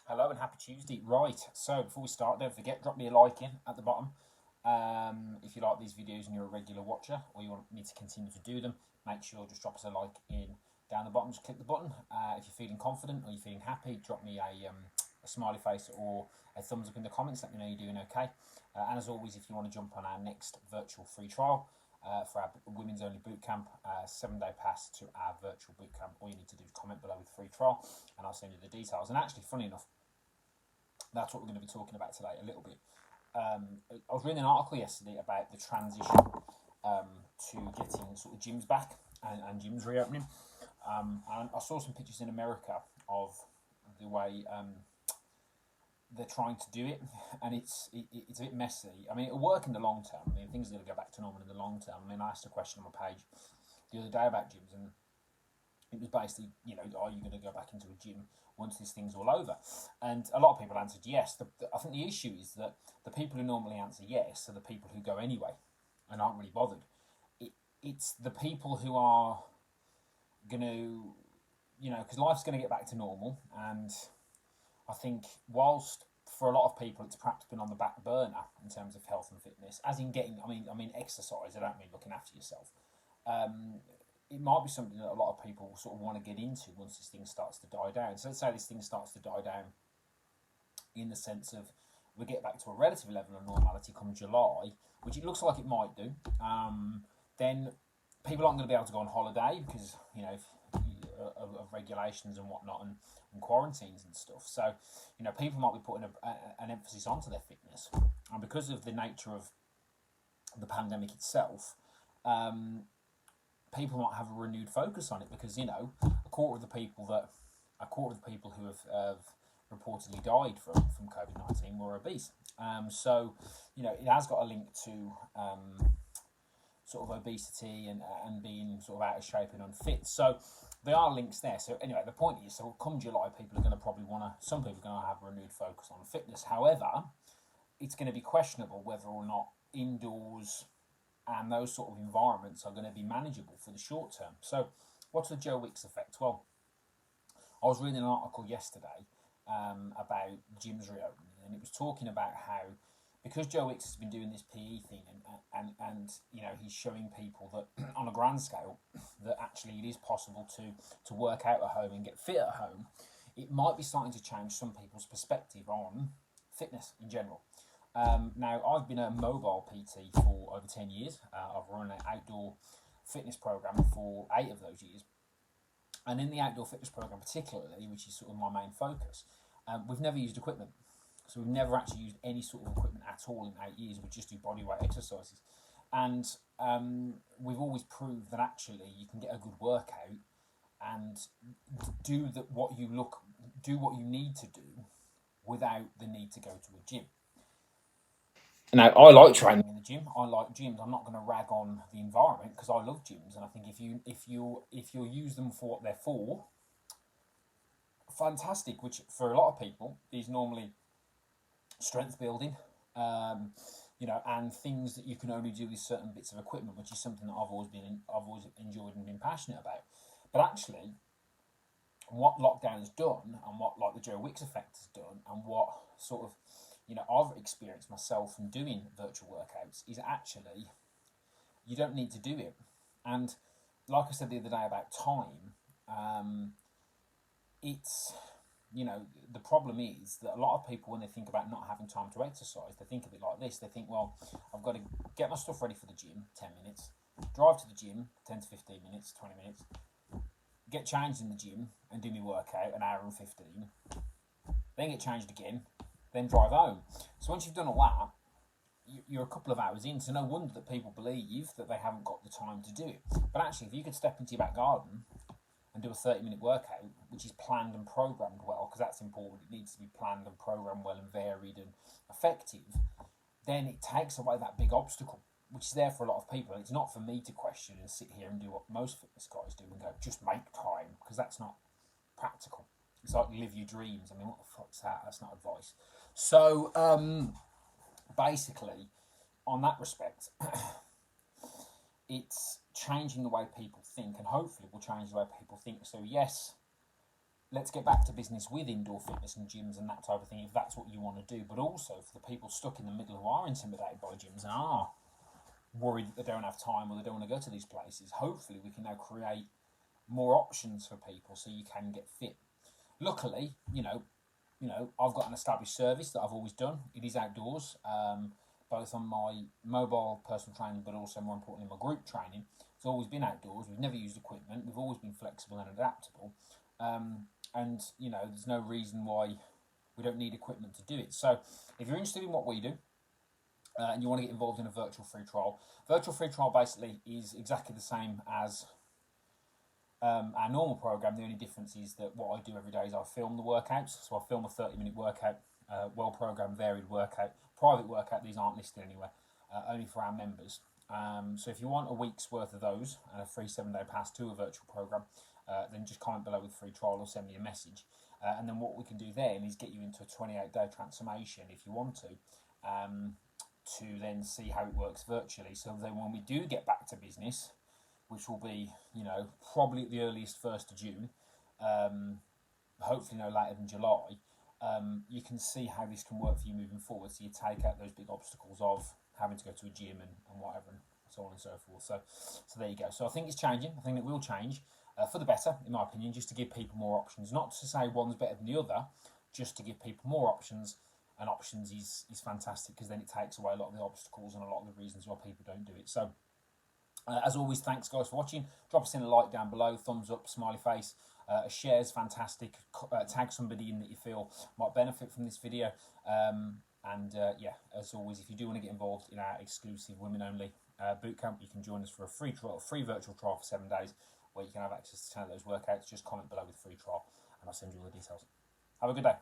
Hello and happy Tuesday. Right, so before we start, don't forget, drop me a like in at the bottom. If you like these videos and you're a regular watcher or you want me to continue to do them, make sure just drop us a like in down the bottom. Just click the button. If you're feeling confident or you're feeling happy, drop me a smiley face or a thumbs up in the comments. Let me know you're doing okay. And as always, if you want to jump on our next virtual free trial for our women's only bootcamp, 7-day pass to our virtual bootcamp, all you need to do is comment below with free trial and I'll send you the details. And actually, funny enough, that's what we're going to be talking about today a little bit. I was reading an article yesterday about the transition to getting sort of gyms back and gyms reopening. And I saw some pictures in America of the way they're trying to do it, and it's a bit messy. I mean, it'll work in the long term. I mean, things are going to go back to normal in the long term. I mean, I asked a question on my page the other day about gyms, and it was basically, are you going to go back into a gym once this thing's all over? And a lot of people answered yes. I think the issue is that the people who normally answer yes are the people who go anyway and aren't really bothered. It's the people who are going to, because life's going to get back to normal. And I think whilst for a lot of people it's perhaps been on the back burner in terms of health and fitness, as in getting, I mean exercise, I don't mean looking after yourself. It might be something that a lot of people sort of want to get into once this thing starts to die down. So let's say this thing starts to die down in the sense of we get back to a relative level of normality come July, which it looks like it might do. Then people aren't going to be able to go on holiday because, of regulations and whatnot and quarantines and stuff. So, people might be putting an emphasis onto their fitness. And because of the nature of the pandemic itself, people might have a renewed focus on it because a quarter of the people who have reportedly died from COVID-19 were obese. So it has got a link to sort of obesity and being sort of out of shape and unfit. So there are links there. So anyway, the point is, so come July, people are going to some people are going to have a renewed focus on fitness. However, it's going to be questionable whether or not indoors and those sort of environments are going to be manageable for the short term. So what's the Joe Wicks effect? Well, I was reading an article yesterday about gyms reopening, and it was talking about how, because Joe Wicks has been doing this PE thing and he's showing people that on a grand scale that actually it is possible to work out at home and get fit at home, it might be starting to change some people's perspective on fitness in general. Now, I've been a mobile PT for over 10 years. I've run an outdoor fitness program for 8 of those years. And in the outdoor fitness program particularly, which is sort of my main focus, we've never used equipment. So we've never actually used any sort of equipment at all in 8 years. We just do bodyweight exercises. And we've always proved that actually you can get a good workout and do what you need to do without the need to go to a gym. Now, I like training in the gym. I like gyms. I'm not going to rag on the environment because I love gyms, and I think if you use them for what they're for, fantastic. Which for a lot of people is normally strength building, and things that you can only do with certain bits of equipment, which is something that I've always enjoyed and been passionate about. But actually, what lockdown has done, and what like the Joe Wicks effect has done, and what sort of I've experienced myself from doing virtual workouts is actually you don't need to do it. And like I said the other day about time, it's the problem is that a lot of people, when they think about not having time to exercise, they think of it like this. They think, well, I've got to get my stuff ready for the gym, 10 minutes, drive to the gym, 10 to 15 minutes, 20 minutes, get changed in the gym and do my workout, an hour and 15, then get changed again, then drive home. So once you've done all that, you're a couple of hours in, so no wonder that people believe that they haven't got the time to do it. But actually, if you could step into your back garden and do a 30-minute workout, which is planned and programmed well, because that's important, it needs to be planned and programmed well and varied and effective, then it takes away that big obstacle, which is there for a lot of people. And it's not for me to question and sit here and do what most fitness guys do and go, just make time, because that's not practical. It's like live your dreams. I mean, what the fuck's that? That's not advice. So, basically, on that respect, it's changing the way people think, and hopefully will change the way people think. So yes, let's get back to business with indoor fitness and gyms and that type of thing, if that's what you want to do. But also for the people stuck in the middle who are intimidated by gyms and are worried that they don't have time or they don't want to go to these places, hopefully we can now create more options for people so you can get fit. Luckily, I've got an established service that I've always done. It is outdoors, both on my mobile personal training, but also more importantly my group training. It's always been outdoors. We've never used equipment. We've always been flexible and adaptable. And there's no reason why we don't need equipment to do it. So if you're interested in what we do, and you want to get involved in a virtual free trial basically is exactly the same as our normal program. The only difference is that what I do every day is I film the workouts. So I film a 30-minute workout, well-programmed, varied workout, private workout. These aren't listed anywhere, only for our members. So if you want a week's worth of those and a free 7-day pass to a virtual program, then just comment below with free trial or send me a message. And then what we can do then is get you into a 28-day transformation if you want to then see how it works virtually. So then when we do get back to business, which will be, probably at the earliest 1st of June, hopefully no later than July, you can see how this can work for you moving forward. So you take out those big obstacles of having to go to a gym and whatever, and so on and so forth. So there you go. So I think it's changing. I think it will change for the better, in my opinion, just to give people more options. Not to say one's better than the other, just to give people more options. And options is fantastic, because then it takes away a lot of the obstacles and a lot of the reasons why people don't do it. So as always, thanks guys for watching. Drop us in a like down below, thumbs up, smiley face. A share is fantastic. Tag somebody in that you feel might benefit from this video. As always, if you do want to get involved in our exclusive women only bootcamp, you can join us for a free virtual trial for 7 days, where you can have access to 10 of those workouts. Just comment below with free trial and I'll send you all the details. Have a good day.